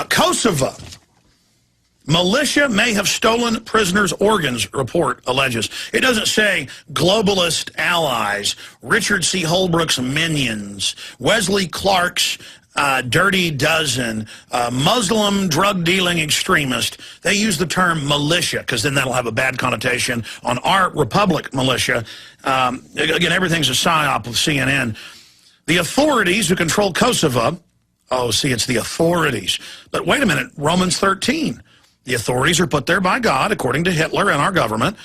Kosovo. Militia may have stolen prisoners' organs, report alleges. It doesn't say globalist allies, Richard C. Holbrooke's minions, Wesley Clark's dirty dozen, Muslim drug-dealing extremist. They use the term militia because then that'll have a bad connotation on our Republic militia. Again, everything's a psyop of CNN. The authorities who control Kosovo, oh, see, it's the authorities. But wait a minute, Romans 13. The authorities are put there by God, according to Hitler and our government.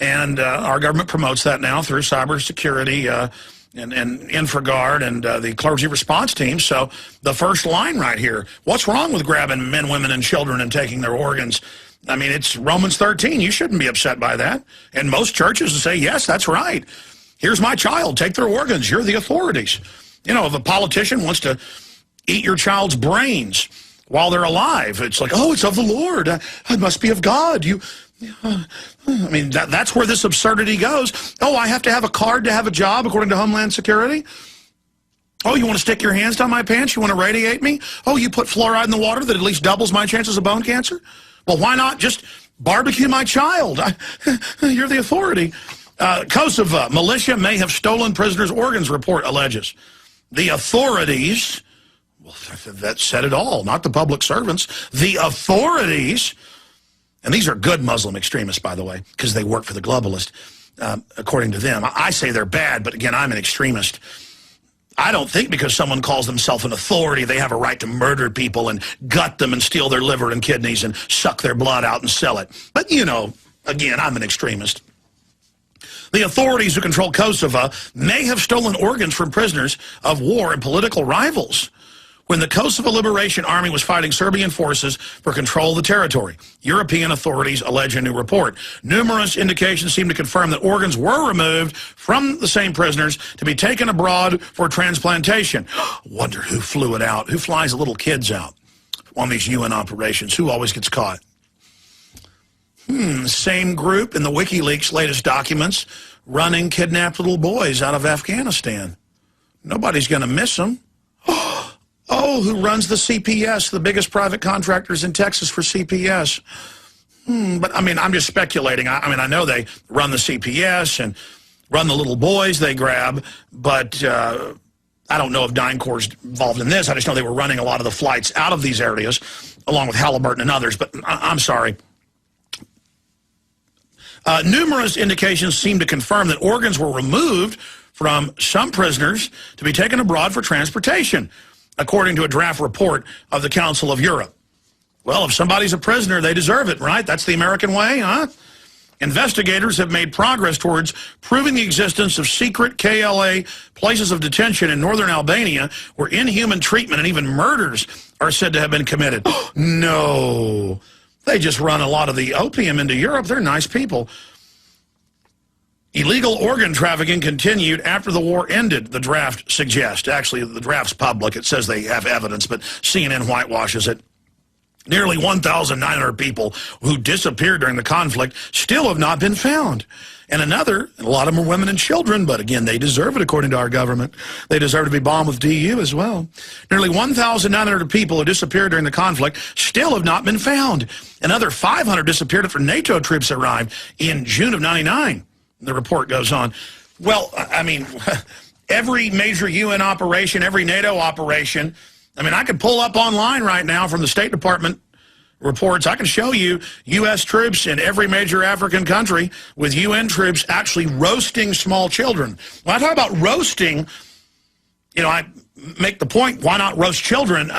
And our government promotes that now through cybersecurity and InfraGard and the clergy response team. So the first line right here, what's wrong with grabbing men, women, and children and taking their organs? I mean, it's Romans 13. You shouldn't be upset by that. And most churches will say, yes, that's right. Here's my child. Take their organs. You're the authorities. You know, if a politician wants to eat your child's brains while they're alive, it's like, oh, it's of the Lord. It must be of God. I mean, that's where this absurdity goes. Oh, I have to have a card to have a job, according to Homeland Security? Oh, you want to stick your hands down my pants? You want to radiate me? Oh, you put fluoride in the water that at least doubles my chances of bone cancer? Well, why not just barbecue my child? You're the authority. Kosovo, militia may have stolen prisoners' organs, report alleges. The authorities, well, that said it all, not the public servants. The authorities, and these are good Muslim extremists, by the way, because they work for the globalist, according to them. I say they're bad, but again, I'm an extremist. I don't think because someone calls themselves an authority, they have a right to murder people and gut them and steal their liver and kidneys and suck their blood out and sell it. But, you know, again, I'm an extremist. The authorities who control Kosovo may have stolen organs from prisoners of war and political rivals when the Kosovo Liberation Army was fighting Serbian forces for control of the territory. European authorities allege in a new report. Numerous indications seem to confirm that organs were removed from the same prisoners to be taken abroad for transplantation. Wonder who flew it out? Who flies the little kids out on these UN operations? Who always gets caught? Same group in the WikiLeaks latest documents running kidnapped little boys out of Afghanistan. Nobody's going to miss them. Oh, who runs the CPS, the biggest private contractors in Texas for CPS? But, I mean, I'm just speculating. I mean, I know they run the CPS and run the little boys they grab, but I don't know if DynCorp's involved in this. I just know they were running a lot of the flights out of these areas, along with Halliburton and others, but I'm sorry. Numerous indications seem to confirm that organs were removed from some prisoners to be taken abroad for transportation, according to a draft report of the Council of Europe. Well, if somebody's a prisoner, they deserve it, right? That's the American way, huh? Investigators have made progress towards proving the existence of secret KLA places of detention in northern Albania where inhuman treatment and even murders are said to have been committed. No. They just run a lot of the opium into Europe. They're nice people. Illegal organ trafficking continued after the war ended, the draft suggests. Actually, the draft's public. It says they have evidence, but CNN whitewashes it. Nearly 1,900 people who disappeared during the conflict still have not been found. And a lot of them are women and children, but again, they deserve it according to our government. They deserve to be bombed with DU as well. Nearly 1,900 people who disappeared during the conflict still have not been found. Another 500 disappeared after NATO troops arrived in June of '99. The report goes on. Well, I mean, every major UN operation, every NATO operation, I mean, I could pull up online right now from the State Department reports. I can show you U.S. troops in every major African country with UN troops actually roasting small children. When I talk about roasting, you know, I make the point, why not roast children?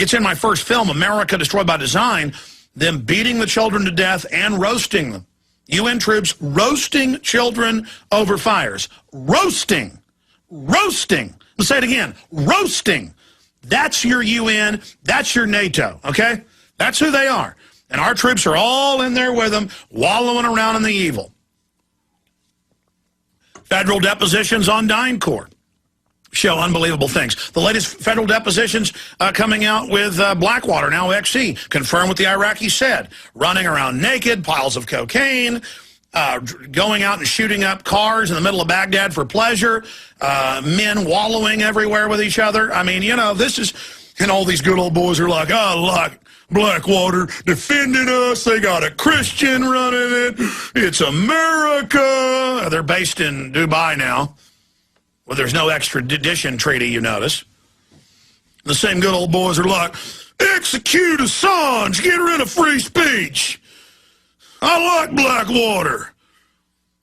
It's in my first film, America Destroyed by Design, them beating the children to death and roasting them. UN troops roasting children over fires. Roasting. Roasting. Let's say it again. Roasting. That's your UN. That's your NATO, okay? That's who they are. And our troops are all in there with them, wallowing around in the evil. Federal depositions on DynCorp show unbelievable things. The latest federal depositions coming out with Blackwater, now XE, confirm what the Iraqis said. Running around naked, piles of cocaine, going out and shooting up cars in the middle of Baghdad for pleasure, men wallowing everywhere with each other. I mean, you know, this is And all these good old boys are like, I like Blackwater defending us. They got a Christian running it. It's America. They're based in Dubai now. Well, there's no extradition treaty, you notice. The same good old boys are like, execute Assange, get rid of free speech. I like Blackwater.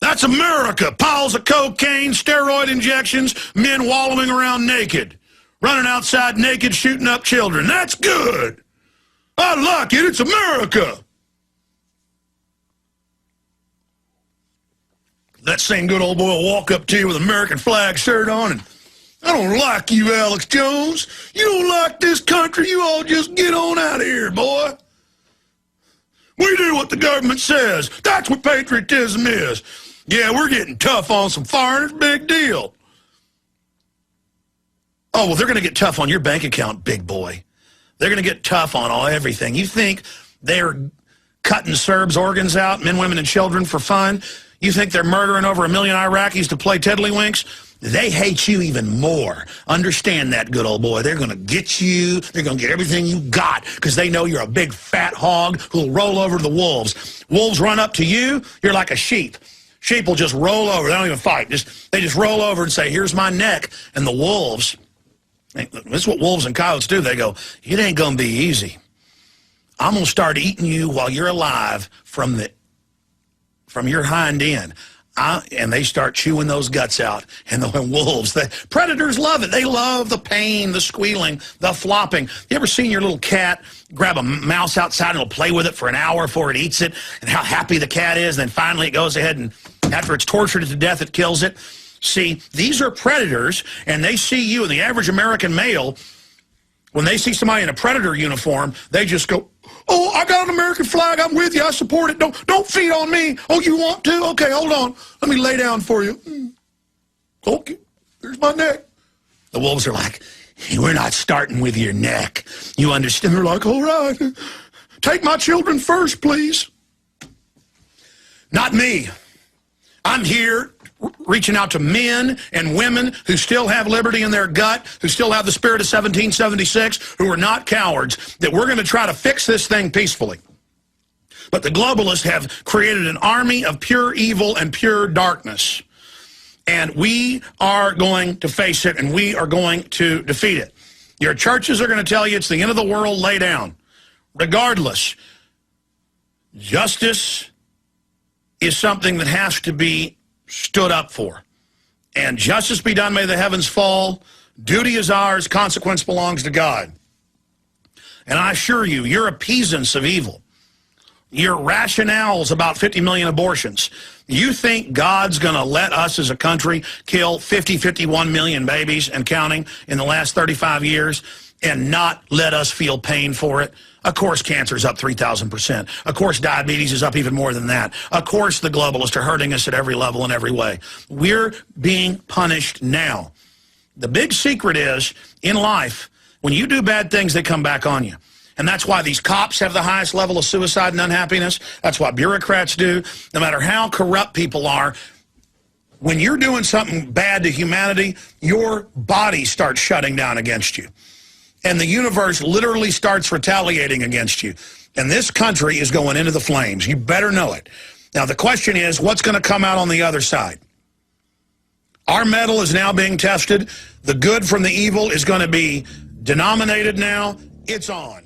That's America. Piles of cocaine, steroid injections, men wallowing around naked, running outside naked, shooting up children. That's good. I like it. It's America. That same good old boy will walk up to you with an American flag shirt on and, I don't like you, Alex Jones. You don't like this country. You all just get on out of here, boy. We do what the government says. That's what patriotism is. Yeah, we're getting tough on some foreigners. Big deal. Oh, well, they're going to get tough on your bank account, big boy. They're going to get tough on everything. You think they're cutting Serbs' organs out, men, women, and children for fun? You think they're murdering over 1 million Iraqis to play tiddlywinks? They hate you even more. Understand that, good old boy. They're going to get you. They're going to get everything you got because they know you're a big fat hog who'll roll over to the wolves. Wolves run up to you. You're like a sheep. Sheep will just roll over. They don't even fight. They just roll over and say, here's my neck. And the wolves, this is what wolves and coyotes do. They go, it ain't going to be easy. I'm going to start eating you while you're alive from your hind end. And they start chewing those guts out. And the wolves, predators love it. They love the pain, the squealing, the flopping. You ever seen your little cat grab a mouse outside and it'll play with it for an hour before it eats it? And how happy the cat is. And then finally it goes ahead and after it's tortured it to death, it kills it. See, these are predators, and they see you, and the average American male, when they see somebody in a predator uniform, they just go, oh, I got an American flag. I'm with you. I support it. Don't feed on me. Oh, you want to? Okay, hold on. Let me lay down for you. Okay, there's my neck. The wolves are like, hey, we're not starting with your neck. You understand? They're like, all right, take my children first, please. Not me. I'm here reaching out to men and women who still have liberty in their gut, who still have the spirit of 1776, who are not cowards, that we're going to try to fix this thing peacefully. But the globalists have created an army of pure evil and pure darkness. And we are going to face it, and we are going to defeat it. Your churches are going to tell you it's the end of the world, lay down. Regardless, justice is something that has to be stood up for. And justice be done, may the heavens fall. Duty is ours, consequence belongs to God. And I assure you, your appeasance of evil, your rationales about 50 million abortions, you think God's going to let us as a country kill 50, 51 million babies and counting in the last 35 years and not let us feel pain for it? Of course, cancer's up 3,000%. Of course, diabetes is up even more than that. Of course, the globalists are hurting us at every level and every way. We're being punished now. The big secret is, in life, when you do bad things, they come back on you. And that's why these cops have the highest level of suicide and unhappiness. That's why bureaucrats do. No matter how corrupt people are, when you're doing something bad to humanity, your body starts shutting down against you. And the universe literally starts retaliating against you. And this country is going into the flames. You better know it. Now, the question is, what's going to come out on the other side? Our metal is now being tested. The good from the evil is going to be denominated now. It's on.